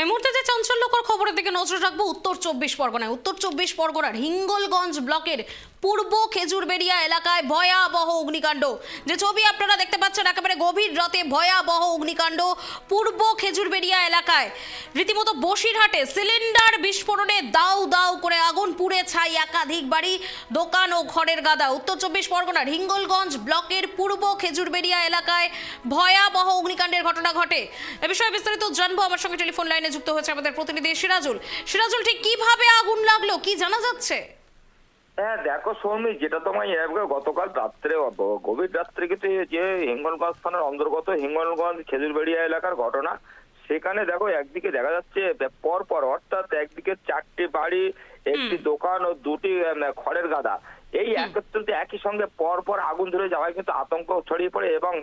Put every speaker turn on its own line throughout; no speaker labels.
এই মুহূর্তে যে চাঞ্চল্যকর খবরের দিকে নজর রাখবো উত্তর চব্বিশ পরগনার হিঙ্গলগঞ্জ ব্লকের পূর্ব খেজুরবেড়িয়া এলাকায় ভয়াবহ অগ্নিকাণ্ড। যে ছবি আপনারা দেখতে পাচ্ছেন, একেবারে গভীর রাতে ভয়াবহ অগ্নিকাণ্ড পূর্ব খেজুরবেড়িয়া এলাকায়। রীতিমতো বসিরহাটে সিলিন্ডার বিস্ফোরণে দাউ দাউ করে আগুন, পুড়ে ছাই একাধিক বাড়ি, দোকান ও ঘরের গাদা। উত্তর চব্বিশ পরগনার হিঙ্গলগঞ্জ ব্লকের পূর্ব খেজুরবেড়িয়া এলাকায় ভয়াবহ অগ্নিকাণ্ডের ঘটনা ঘটে। এ বিষয়ে বিস্তারিত জানবো। আমার সঙ্গে টেলিফোন লাইনে যুক্ত হয়েছে আমাদের প্রতিনিধি সিরাজুল, ঠিক কিভাবে আগুন লাগলো, কি জানা যাচ্ছে?
হ্যাঁ দেখো সৌমি, যেটা তোমায় গতকাল রাত্রে গভীর রাত্রে কিন্তু যে হিঙ্গলগঞ্জ থানার অন্তর্গত হিঙ্গলগঞ্জ খেজুরবেড়িয়া এলাকার ঘটনা, সেখানে দেখো একদিকে দেখা যাচ্ছে পর পর, অর্থাৎ একদিকে 4টি বাড়ি, একটি দোকান ও 2টি খড়ের গাদা, এই একই সঙ্গে পর পর আগুন ধরে যাওয়ায় কিন্তু আতঙ্ক ছড়িয়ে পড়ে এবং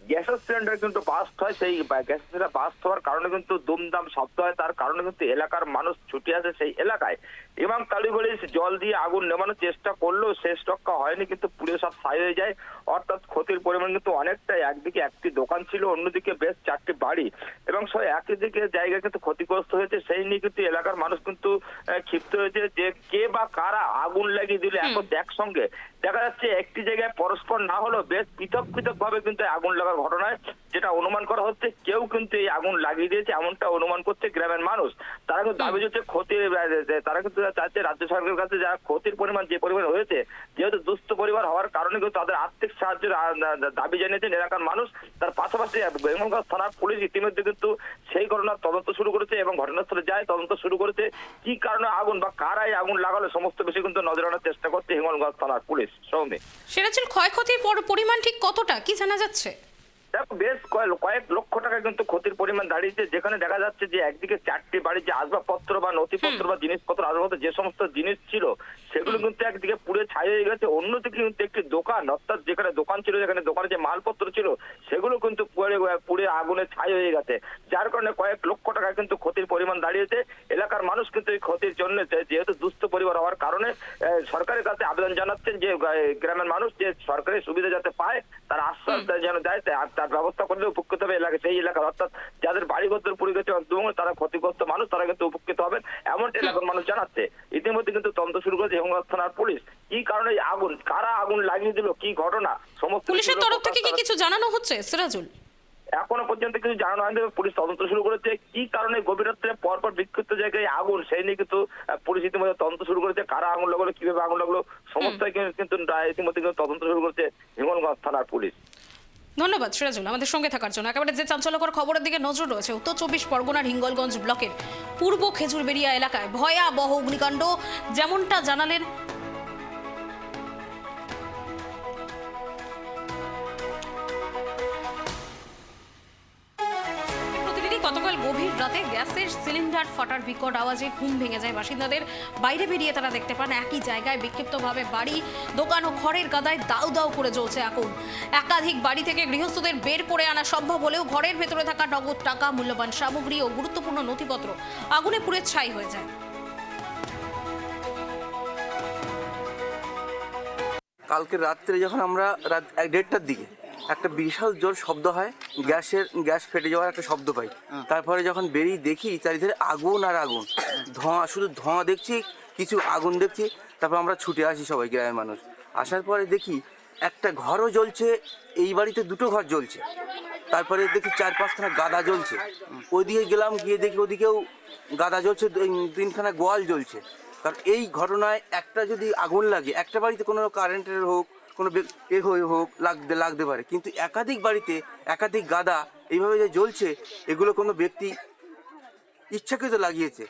গ্যাসের সিলিন্ডার কিন্তু বাস্ট হয়। সেই গ্যাস সিলিন্ডার বাস্ট হওয়ার কারণে কিন্তু দুমদাম শব্দ হয়, তার কারণে কিন্তু এলাকার মানুষ ছুটে আসে সেই এলাকায় এবং কালীগড়ি জল দিয়ে আগুন নেভানোর চেষ্টা করলেও শেষ রক্ষা হয়নি, কিন্তু পুড়ে সব ছাই হয়ে যায়। অর্থাৎ ক্ষতির পরিমাণ কিন্তু অনেকটাই। একদিকে একটি দোকান ছিল, অন্যদিকে বেশ 4টি বাড়ি এবং সব একই দিকে জায়গা কিন্তু ক্ষতিগ্রস্ত হয়েছে। সেই নিয়ে কিন্তু এলাকার মানুষ কিন্তু ক্ষিপ্ত হয়েছে যে কে বা কারা আগুন লাগিয়ে দিল একসঙ্গে। দেখা যাচ্ছে একটি জায়গায় পরস্পর না হলেও বেশ পৃথক পৃথক ভাবে কিন্তু আগুন লাগার ঘটনায় যেটা অনুমান করা হচ্ছে, কেউ কিন্তু এই আগুন লাগিয়ে দিয়েছে এমনটা অনুমান করছে গ্রামের মানুষ। তারা কিন্তু দাবি হচ্ছে ক্ষতি, তারা কিন্তু চাচ্ছে রাজ্য সরকারের কাছে যারা ক্ষতির পরিমাণ যে পরিমাণ হয়েছে, যেহেতু দুস্থ পরিবার হওয়ার কারণে কিন্তু তাদের আর্থিক সাহায্যের দাবি জানিয়েছেন এলাকার মানুষ। তার পাশাপাশি বেঙ্গলগঞ্জ থানার পুলিশ ইতিমধ্যে কিন্তু সেই ঘটনার তদন্ত শুরু করেছে এবং ঘটনাস্থলে যায় তদন্ত শুরু করেছে। কি কারণে আগুন বা কারাই আগুন লাগালো সমস্ত বিষয় কিন্তু নজর আনার চেষ্টা করছে হিঙ্গলগঞ্জ থানার পুলিশ। সৌমি,
সিরাজুল, ক্ষয়ক্ষতির পরিমাণ ঠিক কতটা, কি জানা যাচ্ছে?
দেখো বেশ কয়েক লক্ষ টাকা কিন্তু ক্ষতির পরিমাণ দাঁড়িয়েছে, যেখানে দেখা যাচ্ছে যে একদিকে 4টি বাড়ির যে আসবাবপত্র বা নথিপত্র বা জিনিসপত্র আসবাবপত্র যে সমস্ত জিনিস ছিল সেগুলো কিন্তু একদিকে পুড়ে ছাই হয়ে গেছে, অন্যদিকে কিন্তু একটি দোকান, অর্থাৎ যেখানে দোকান ছিল, যেখানে দোকানে যে মালপত্র ছিল সেগুলো কিন্তু পুড়ে আগুনে ছাই হয়ে গেছে, যার কারণে কয়েক লক্ষ টাকা কিন্তু ক্ষতির পরিমাণ দাঁড়িয়েছে। এলাকার মানুষ কিন্তু এই ক্ষতির জন্য, যেহেতু দুস্থ পরিবার হওয়ার কারণে সরকারের কাছে আবেদন জানাচ্ছেন যে গ্রামের মানুষ যে সরকারি সুবিধা যাতে পায় তার আশ্বাস যেন দেয়, তার ব্যবস্থা করলে উপকৃত হবে এলাকা, সেই এলাকার অর্থাৎ যাদের বাড়িঘর পুড়ে গেছে তারা ক্ষতিগ্রস্ত মানুষ, তারা কিন্তু উপকৃত হবেন এমনটা এলাকার মানুষ জানাচ্ছে। ইতিমধ্যে কিন্তু তদন্ত শুরু করেছে হিঙ্গলগঞ্জ থানার পুলিশ। কি কারণে আগুন, কারা আগুন লাগিয়ে দিল, কি ঘটনা, সমস্ত
পুলিশের তরফ থেকে কি কিছু জানানো হচ্ছে সিরাজুল?
এখনো পর্যন্ত কিছু জানানো হয়নি। পুলিশ তদন্ত শুরু করেছে কি কারণে গভীর রাত্রে পরপর বিক্ষিপ্ত জায়গায় আগুন, সেই নিয়ে কিন্তু পুলিশ ইতিমধ্যে তদন্ত শুরু করেছে। কারা আগুন লাগলো, কিভাবে আগুন লাগলো, সমস্ত কিন্তু ইতিমধ্যে কিন্তু তদন্ত শুরু করেছে হিঙ্গলগঞ্জ থানার পুলিশ।
ধন্যবাদ সিরাজুল আমাদের সঙ্গে থাকার জন্য। একেবারে যে চাঞ্চল্যকর খবরের দিকে নজর রয়েছে উত্তর চব্বিশ পরগনার হিঙ্গলগঞ্জ ব্লকের পূর্ব খেজুরবেড়িয়া এলাকায় ভয়াবহ অগ্নিকাণ্ড, যেমনটা জানালেন প্রতিনিধি। গতকাল গভীর রাতে গ্যাসের সিলিন্ডার ফাটার বিকট আওয়াজে ঘুম ভেঙে যায় বাসিন্দাদের। বাইরে বেরিয়ে তারা দেখতে পান একই জায়গায় বিক্ষিপ্তভাবে বাড়ি, দোকান ও খড়ের গাদায় দাউ দাউ করে জ্বলছে আগুন। একাধিক বাড়ি থেকে গৃহস্থদের বের করে আনা সম্ভব হলেও ঘরের ভেতরে থাকা নগদ টাকা, মূল্যবান সামগ্রী ও গুরুত্বপূর্ণ নথিপত্র আগুনে পুড়ে ছাই হয়ে যায়।
কালকে রাত্রে যখন আমরা রাত 1-1:30টার দিকে একটা বিশাল জোর শব্দ হয়, গ্যাস ফেটে যাওয়ার একটা শব্দ পাই। তারপরে যখন বেরিয়ে দেখি চারিধারে আগুন আর আগুন, ধোঁয়া, শুধু ধোঁয়া দেখছি, কিছু আগুন দেখছি। তারপর আমরা ছুটে আসি সবাই, গ্রামের মানুষ। আসার পরে দেখি একটা ঘরও জ্বলছে, এই বাড়িতে 2টো ঘর জ্বলছে। তারপরে দেখি 4-5খানা গাদা জ্বলছে। ওইদিকে গেলাম, গিয়ে দেখি ওদিকেও গাদা জ্বলছে, 3খানা গোয়াল জ্বলছে। কারণ এই ঘটনায় একটা যদি আগুন লাগে, একটা বাড়িতে কোনো কারেন্টের হোক, কোনো হোক লাগতে পারে, কিন্তু একাধিক বাড়িতে একাধিক গাদা এইভাবে যে জ্বলছে, এগুলো কোনো ব্যক্তি ইচ্ছাকৃত লাগিয়েছে।